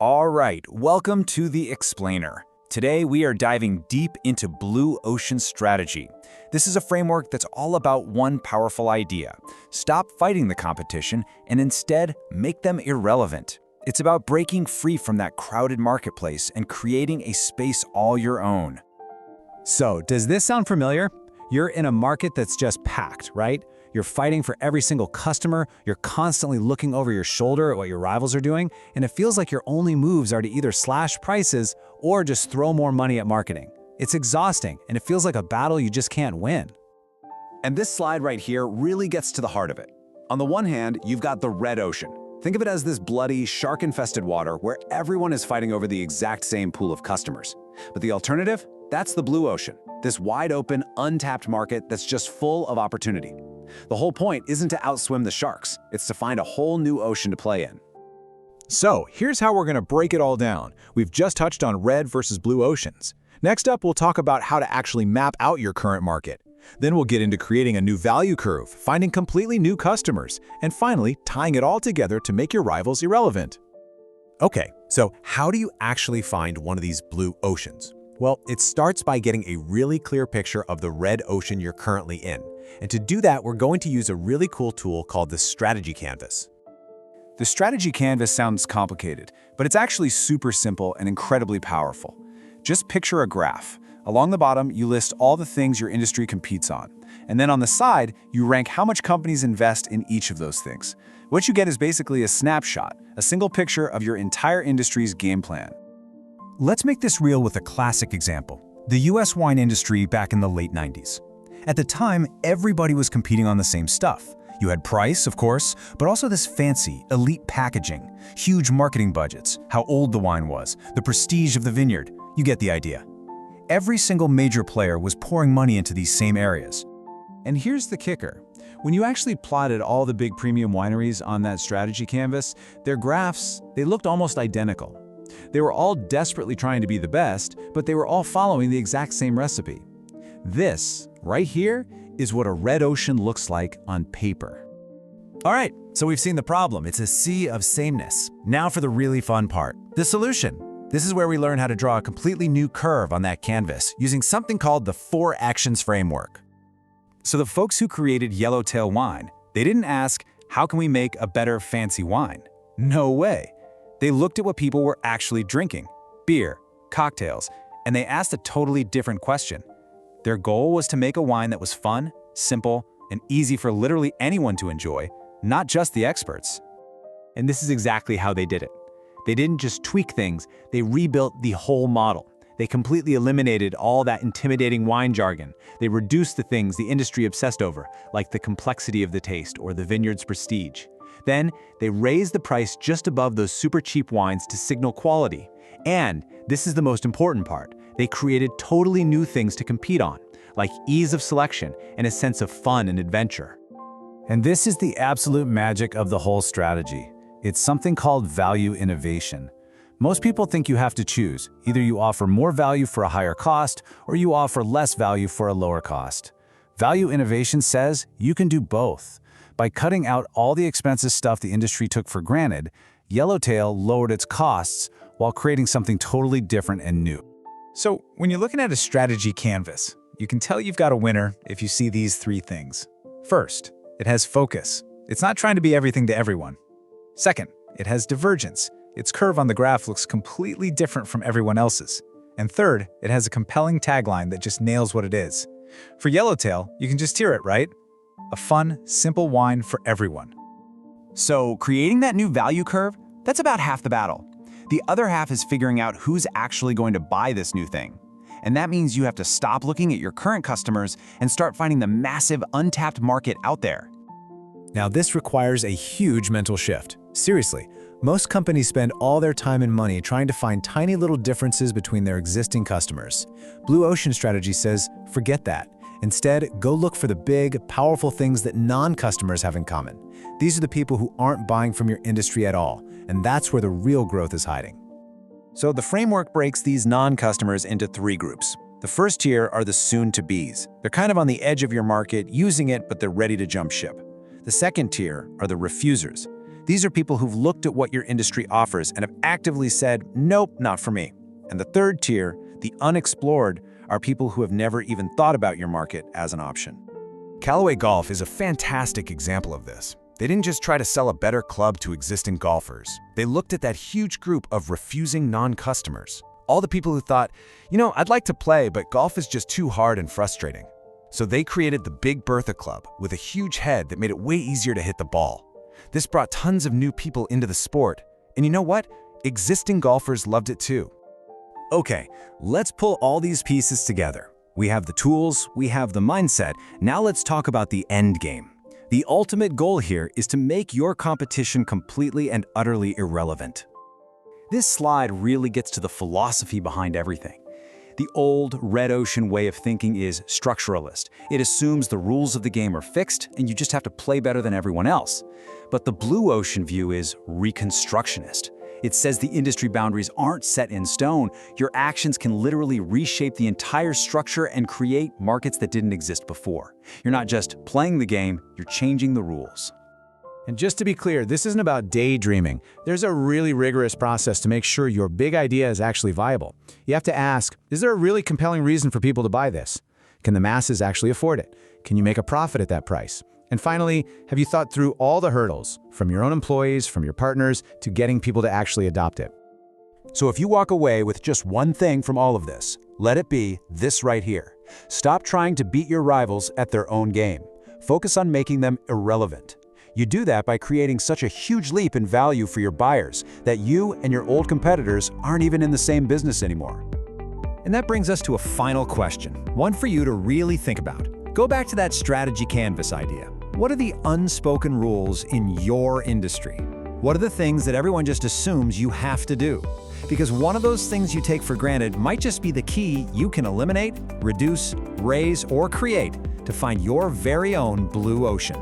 All right, welcome to The Explainer. Today we are diving deep into blue ocean strategy. This is a framework that's all about one powerful idea. Stop fighting the competition and instead make them irrelevant. It's about breaking free from that crowded marketplace and creating a space all your own. So, does this sound familiar? You're in a market that's just packed, right? You're fighting for every single customer, you're constantly looking over your shoulder at what your rivals are doing, and it feels like your only moves are to either slash prices or just throw more money at marketing. It's exhausting, and it feels like a battle you just can't win. And this slide right here really gets to the heart of it. On the one hand, you've got the red ocean. Think of it as this bloody, shark-infested water where everyone is fighting over the exact same pool of customers. But the alternative? That's the blue ocean, this wide-open, untapped market that's just full of opportunity. The whole point isn't to outswim the sharks, it's to find a whole new ocean to play in. So, here's how we're going to break it all down. We've just touched on red versus blue oceans. Next up, we'll talk about how to actually map out your current market. Then we'll get into creating a new value curve, finding completely new customers, and finally, tying it all together to make your rivals irrelevant. Okay, so how do you actually find one of these blue oceans? Well, it starts by getting a really clear picture of the red ocean you're currently in. And to do that, we're going to use a really cool tool called the strategy canvas. The strategy canvas sounds complicated, but it's actually super simple and incredibly powerful. Just picture a graph. Along the bottom, you list all the things your industry competes on. And then on the side, you rank how much companies invest in each of those things. What you get is basically a snapshot, a single picture of your entire industry's game plan. Let's make this real with a classic example. The US wine industry back in the late 90s. At the time, everybody was competing on the same stuff. You had price, of course, but also this fancy, elite packaging, huge marketing budgets, how old the wine was, the prestige of the vineyard. You get the idea. Every single major player was pouring money into these same areas. And here's the kicker. When you actually plotted all the big premium wineries on that strategy canvas, their graphs, they looked almost identical. They were all desperately trying to be the best, but they were all following the exact same recipe. This, right here, is what a red ocean looks like on paper. All right, so we've seen the problem. It's a sea of sameness. Now for the really fun part, the solution. This is where we learn how to draw a completely new curve on that canvas using something called the 4 actions framework. So the folks who created Yellowtail Wine, they didn't ask, how can we make a better fancy wine? No way. They looked at what people were actually drinking, beer, cocktails, and they asked a totally different question. Their goal was to make a wine that was fun, simple, and easy for literally anyone to enjoy, not just the experts. And this is exactly how they did it. They didn't just tweak things, they rebuilt the whole model. They completely eliminated all that intimidating wine jargon. They reduced the things the industry obsessed over, like the complexity of the taste or the vineyard's prestige. Then, they raised the price just above those super cheap wines to signal quality. And, this is the most important part, they created totally new things to compete on, like ease of selection and a sense of fun and adventure. And this is the absolute magic of the whole strategy. It's something called value innovation. Most people think you have to choose. Either you offer more value for a higher cost, or you offer less value for a lower cost. Value innovation says you can do both. By cutting out all the expensive stuff the industry took for granted, Yellowtail lowered its costs while creating something totally different and new. So, when you're looking at a strategy canvas, you can tell you've got a winner if you see these 3 things. First, it has focus. It's not trying to be everything to everyone. Second, it has divergence. Its curve on the graph looks completely different from everyone else's. And third, it has a compelling tagline that just nails what it is. For Yellowtail, you can just hear it, right? A fun, simple wine for everyone. So creating that new value curve, that's about half the battle. The other half is figuring out who's actually going to buy this new thing. And that means you have to stop looking at your current customers and start finding the massive untapped market out there. Now, this requires a huge mental shift. Seriously, most companies spend all their time and money trying to find tiny little differences between their existing customers. Blue Ocean Strategy says, forget that. Instead, go look for the big, powerful things that non-customers have in common. These are the people who aren't buying from your industry at all, and that's where the real growth is hiding. So the framework breaks these non-customers into 3 groups. The first tier are the soon-to-bes. They're kind of on the edge of your market, using it, but they're ready to jump ship. The second tier are the refusers. These are people who've looked at what your industry offers and have actively said, nope, not for me. And the third tier, the unexplored, are people who have never even thought about your market as an option. Callaway Golf is a fantastic example of this. They didn't just try to sell a better club to existing golfers. They looked at that huge group of refusing non-customers. All the people who thought, I'd like to play, but golf is just too hard and frustrating. So they created the Big Bertha Club with a huge head that made it way easier to hit the ball. This brought tons of new people into the sport. And you know what? Existing golfers loved it too. Okay, let's pull all these pieces together. We have the tools, we have the mindset. Now let's talk about the end game. The ultimate goal here is to make your competition completely and utterly irrelevant. This slide really gets to the philosophy behind everything. The old red ocean way of thinking is structuralist. It assumes the rules of the game are fixed and you just have to play better than everyone else. But the blue ocean view is reconstructionist. It says the industry boundaries aren't set in stone. Your actions can literally reshape the entire structure and create markets that didn't exist before. You're not just playing the game, you're changing the rules. And just to be clear, this isn't about daydreaming. There's a really rigorous process to make sure your big idea is actually viable. You have to ask, is there a really compelling reason for people to buy this? Can the masses actually afford it? Can you make a profit at that price? And finally, have you thought through all the hurdles, from your own employees, from your partners, to getting people to actually adopt it? So if you walk away with just one thing from all of this, let it be this right here. Stop trying to beat your rivals at their own game. Focus on making them irrelevant. You do that by creating such a huge leap in value for your buyers that you and your old competitors aren't even in the same business anymore. And that brings us to a final question, one for you to really think about. Go back to that strategy canvas idea. What are the unspoken rules in your industry? What are the things that everyone just assumes you have to do? Because one of those things you take for granted might just be the key you can eliminate, reduce, raise, or create to find your very own blue ocean.